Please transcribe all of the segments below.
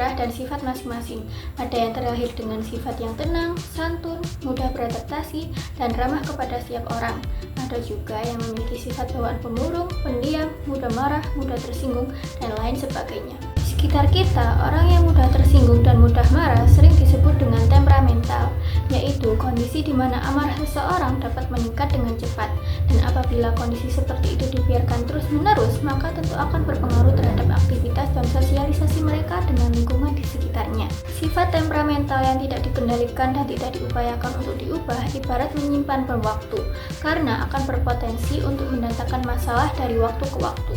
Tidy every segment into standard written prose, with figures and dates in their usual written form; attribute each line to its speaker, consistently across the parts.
Speaker 1: fitrah dan sifat masing-masing. Ada yang terlahir dengan sifat yang tenang, santun, mudah beradaptasi, dan ramah kepada setiap orang. Ada juga yang memiliki sifat bawaan pemurung, pendiam, mudah marah, mudah tersinggung, dan lain sebagainya. Di sekitar kita, orang yang mudah tersinggung dan mudah marah sering disebut dengan temperamental, yaitu kondisi di mana amarah seseorang dapat meningkat dengan cepat. Dan apabila kondisi seperti itu dibiarkan terus-menerus, maka tentu akan berpengaruh terhadap aktivitas dan sosialisasi mereka dengan lingkungan di sekitarnya. Sifat temperamental yang tidak dikendalikan dan tidak diupayakan untuk diubah ibarat menyimpan berwaktu, karena akan berpotensi untuk mendatangkan masalah dari waktu ke waktu.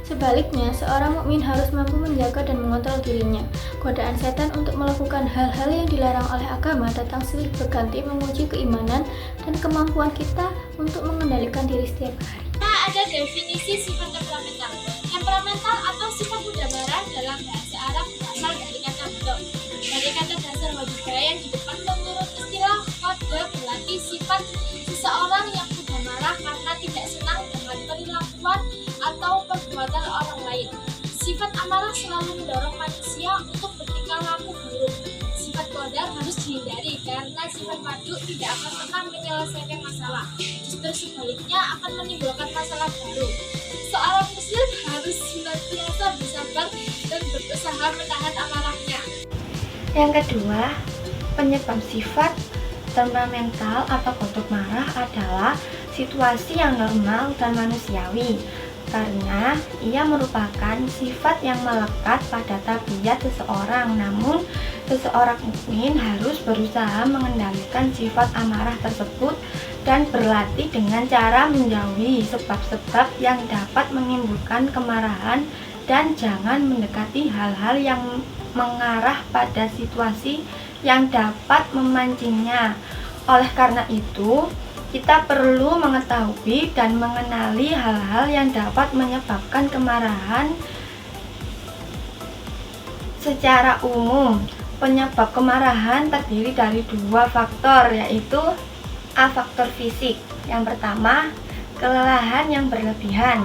Speaker 1: Sebaliknya, seorang mukmin harus mampu menjaga dan mengontrol dirinya. Godaan setan untuk melakukan hal-hal yang dilarang oleh agama datang silih berganti menguji keimanan dan kemampuan kita untuk mengendalikan diri setiap hari.
Speaker 2: Ada definisi sifat temperamental. Temperamental atau sifat mudah marah dalam bahasa Arab berasal dari kata bedok. Dari kata dasar wajibah yang di depan mengurut istilah kode berarti sifat seseorang yang mudah marah karena tidak senang dengan perilakuan atau perbuatan orang lain. Sifat amarah selalu mendorong manusia untuk bertingkah laku buruk. Sifat kodar harus dihindari karena sifat waduk tidak akan pernah menyelesaikan masalah. Justru sebaliknya akan menimbulkan masalah baru. Seorang muslim harus senantiasa bersabar dan berusaha menahan amarahnya.
Speaker 3: Yang kedua, penyebab sifat temperamental atau kodok marah adalah situasi yang normal dan manusiawi, karena ia merupakan sifat yang melekat pada tabiat seseorang. Namun, seseorang mukmin harus berusaha mengendalikan sifat amarah tersebut dan berlatih dengan cara menjauhi sebab-sebab yang dapat menimbulkan kemarahan dan jangan mendekati hal-hal yang mengarah pada situasi yang dapat memancingnya. Oleh karena itu, kita perlu mengetahui dan mengenali hal-hal yang dapat menyebabkan kemarahan. Secara umum, penyebab kemarahan terdiri dari dua faktor, yaitu faktor fisik. Yang pertama, kelelahan yang berlebihan.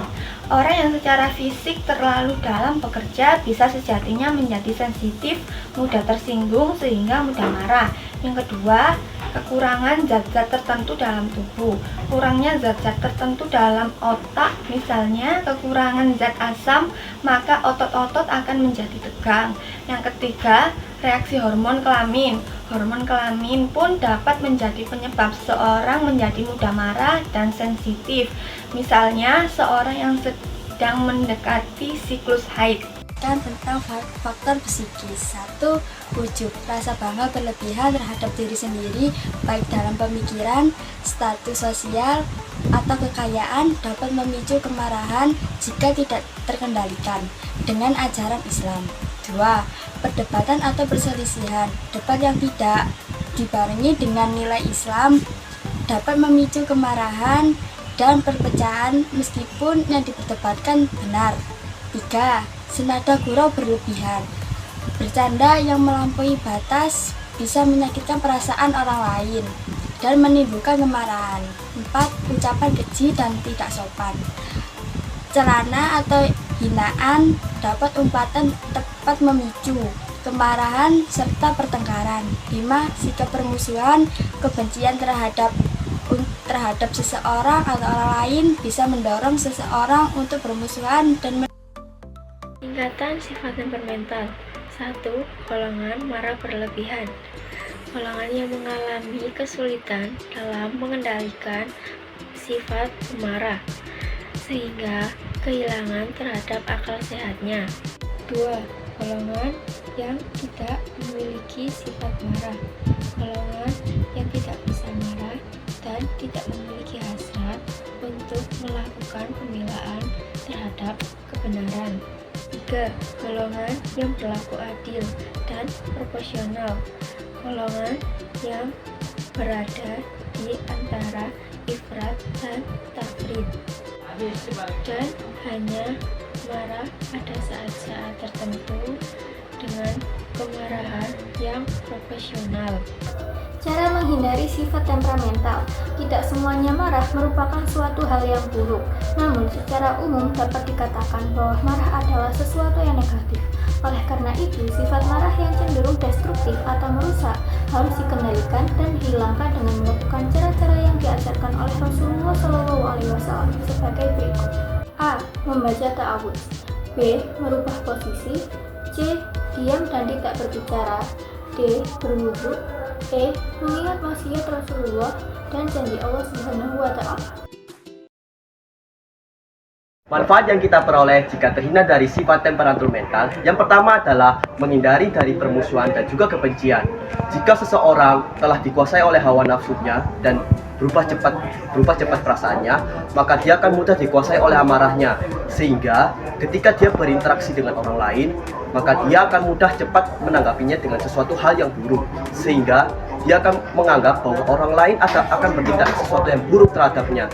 Speaker 3: Orang yang secara fisik terlalu dalam bekerja bisa sejatinya menjadi sensitif, mudah tersinggung, sehingga mudah marah. Yang kedua, kekurangan zat-zat tertentu dalam tubuh. Kurangnya zat-zat tertentu dalam otak, misalnya kekurangan zat asam, maka otot-otot akan menjadi tegang. Yang ketiga, reaksi hormon kelamin. Hormon kelamin pun dapat menjadi penyebab seorang menjadi mudah marah dan sensitif. Misalnya, seorang yang sedang mendekati siklus haid.
Speaker 4: Tentang faktor psikis. 1. Ujub, rasa bangga berlebihan terhadap diri sendiri, baik dalam pemikiran, status sosial, atau kekayaan dapat memicu kemarahan jika tidak terkendalikan dengan ajaran Islam. 2. Perdebatan atau perselisihan. Debat yang tidak dibarengi dengan nilai Islam dapat memicu kemarahan dan perpecahan meskipun yang diperdebatkan benar. 3. Senada gurau berlebihan. Bercanda yang melampaui batas bisa menyakitkan perasaan orang lain dan menimbulkan kemarahan. 4. Ucapan keji dan tidak sopan. Celana atau hinaan dapat umpatan tepat memicu kemarahan serta pertengkaran. 5. Sikap permusuhan, kebencian terhadap seseorang atau orang lain bisa mendorong seseorang untuk bermusuhan dan
Speaker 3: Tingkatan sifat temperamental. 1. Golongan marah berlebihan. Golongan yang mengalami kesulitan dalam mengendalikan sifat pemarah sehingga kehilangan terhadap akal sehatnya. 2. Golongan yang tidak memiliki sifat marah. Golongan yang tidak bisa marah dan tidak memiliki hasrat untuk melakukan pembelaan terhadap kebenaran. 3. Golongan yang berlaku adil dan proporsional. Golongan yang berada di antara ifrat dan tafrid dan hanya marah pada saat-saat tertentu dengan kemarahan yang proporsional.
Speaker 1: Cara menghindari sifat temperamental. Tidak semuanya marah merupakan suatu hal yang buruk. Namun secara umum dapat dikatakan bahwa marah adalah sesuatu yang negatif. Oleh karena itu, sifat marah yang cenderung destruktif atau merusak harus dikendalikan dan dihilangkan dengan melakukan cara-cara yang diajarkan oleh Rasulullah SAW sebagai berikut. A. Membaca ta'awudz. B. Merubah posisi. C. Diam dan tidak berbicara. D. Berwudu. E. Mengingat wasiat Rasulullah dan janji Allah Subhanahu wa Ta'ala.
Speaker 5: Manfaat yang kita peroleh jika terhindar dari sifat temperamental, yang pertama adalah menghindari dari permusuhan dan juga kebencian. Jika seseorang telah dikuasai oleh hawa nafsunya dan berubah cepat perasaannya, maka dia akan mudah dikuasai oleh amarahnya. Sehingga ketika dia berinteraksi dengan orang lain, maka dia akan mudah cepat menanggapinya dengan sesuatu hal yang buruk. Sehingga dia akan menganggap bahwa orang lain akan bertindak sesuatu yang buruk terhadapnya.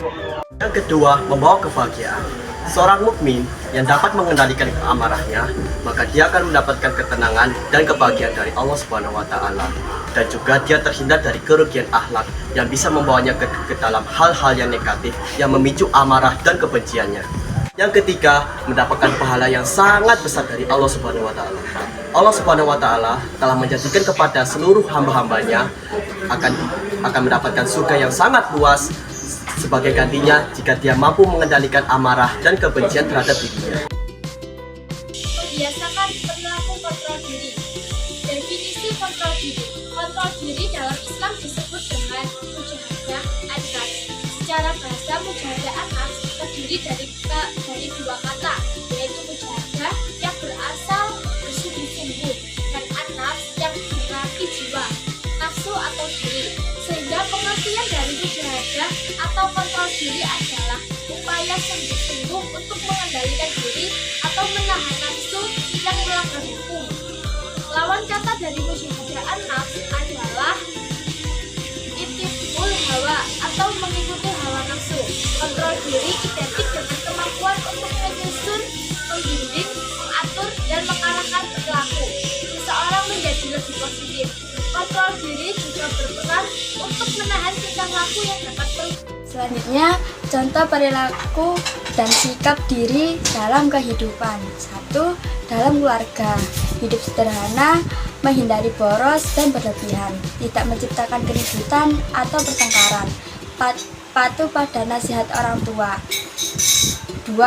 Speaker 5: Yang kedua, membawa kebahagiaan. Seorang mukmin yang dapat mengendalikan amarahnya, maka dia akan mendapatkan ketenangan dan kebahagiaan dari Allah Subhanahu wa Ta'ala. Dan juga dia terhindar dari kerugian akhlak yang bisa membawanya ke dalam hal-hal yang negatif yang memicu amarah dan kebenciannya. Yang ketiga, mendapatkan pahala yang sangat besar dari Allah Subhanahu wa Ta'ala. Allah Subhanahu wa Ta'ala telah menjanjikan kepada seluruh hamba-hambanya akan mendapatkan surga yang sangat luas sebagai gantinya jika dia mampu mengendalikan amarah dan kebencian terhadap dirinya.
Speaker 2: Membiasakan perilaku kontrol diri. Definisi kontrol diri. Kontrol diri dalam Islam disebut dengan mujahadah an-nafs. Secara bahasa mujahadah an-nafs terdiri dari dua kata, yaitu mujahadah yang berasal bersungguh-sungguh dan an-nafs yang berarti jiwa, nafsu atau diri. Sehingga pengertian dari mujahadah atau kontrol diri adalah upaya sungguh-sungguh untuk mengendalikan diri atau menahan nafsu yang melanggar hukum. Lawan kata dari mujahadah an-nafs adalah ittiba'ul hawa atau mengikuti hawa nafsu. Kontrol diri identik dengan kemampuan untuk menyusun, membimbing, mengatur, dan mengarahkan perilaku seseorang menjadi lebih positif. Kontrol diri juga berperan untuk menahan tingkah laku yang dapat
Speaker 4: Selanjutnya, contoh perilaku dan sikap diri dalam kehidupan. 1. Dalam keluarga, hidup sederhana, menghindari boros dan berlebihan, tidak menciptakan keributan atau pertengkaran, patuh pada nasihat orang tua. 2.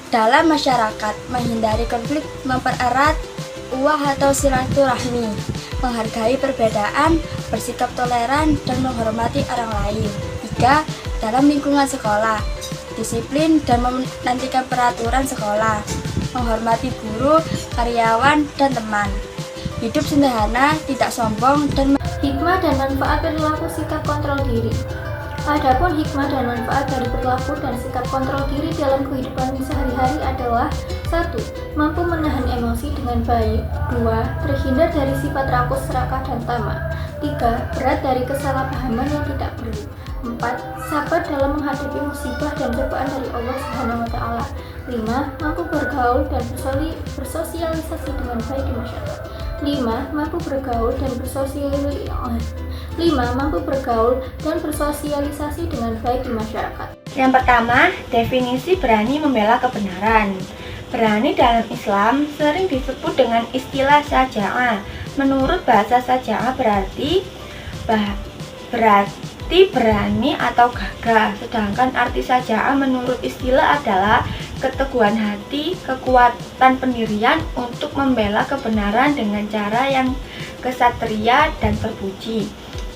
Speaker 4: Dalam masyarakat, menghindari konflik, mempererat uwah atau silaturahmi, menghargai perbedaan, bersikap toleran, dan menghormati orang lain. 3. Dalam lingkungan sekolah, disiplin dan menantikan peraturan sekolah, menghormati guru, karyawan, dan teman. Hidup sederhana, tidak sombong, dan
Speaker 1: Hikmah dan manfaat perilaku sikap kontrol diri. Adapun hikmah dan manfaat dari perilaku dan sikap kontrol diri dalam kehidupan sehari-hari adalah 1. Mampu menahan emosi dengan baik. 2. Terhindar dari sifat rakus, serakah, dan tamak. 3. Berat dari kesalahpahaman yang tidak perlu. 4. Sabar dalam menghadapi musibah dan cobaan dari Allah Subhanahu wa Ta'ala. 5. Mampu bergaul dan bersosialisasi dengan baik di masyarakat. 5. Mampu bergaul dan bersosialisasi dengan baik di masyarakat.
Speaker 3: Yang pertama, definisi berani membela kebenaran. Berani dalam Islam sering disebut dengan istilah syaja'ah. Menurut bahasa syaja'ah berarti berani atau gagah. Sedangkan arti syaja'ah menurut istilah adalah keteguhan hati, kekuatan pendirian untuk membela kebenaran dengan cara yang kesatria dan terpuji.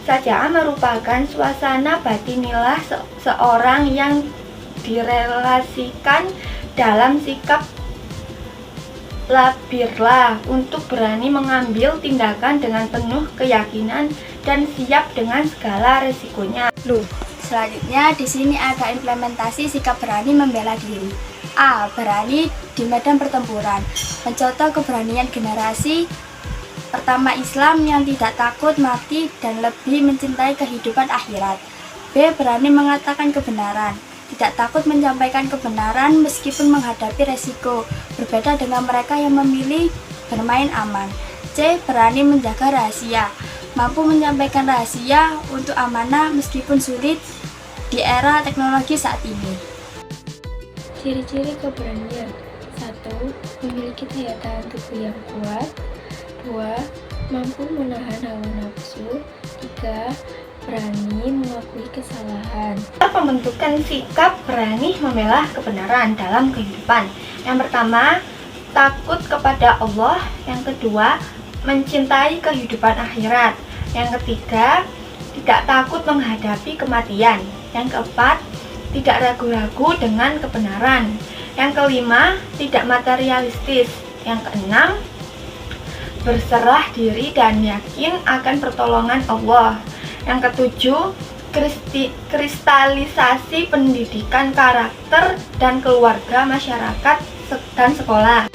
Speaker 3: Syaja'ah merupakan suasana batinilah seorang yang direlasikan dalam sikap labirlah untuk berani mengambil tindakan dengan penuh keyakinan dan siap dengan segala resikonya.
Speaker 4: Selanjutnya di sini ada implementasi sikap berani membela diri. A. Berani di medan pertempuran. Mencontoh keberanian generasi pertama Islam yang tidak takut mati dan lebih mencintai kehidupan akhirat. B. Berani mengatakan kebenaran. Tidak takut menyampaikan kebenaran meskipun menghadapi resiko. Berbeda dengan mereka yang memilih bermain aman. C. Berani menjaga rahasia. mampu menyampaikan rahasia untuk amanah meskipun sulit di era teknologi saat ini.
Speaker 1: Ciri-ciri keberanian: 1. Memiliki daya tahan tubuh yang kuat. 2. Mampu menahan hawa nafsu. 3. Berani mengakui kesalahan.
Speaker 3: Pembentukan sikap berani membela kebenaran dalam kehidupan. Yang pertama, takut kepada Allah. Yang kedua, mencintai kehidupan akhirat. Yang ketiga, tidak takut menghadapi kematian. Yang keempat, tidak ragu-ragu dengan kebenaran. Yang kelima, tidak materialistis. Yang keenam, berserah diri dan yakin akan pertolongan Allah. Yang ketujuh, kristalisasi pendidikan karakter dan keluarga, masyarakat, dan sekolah.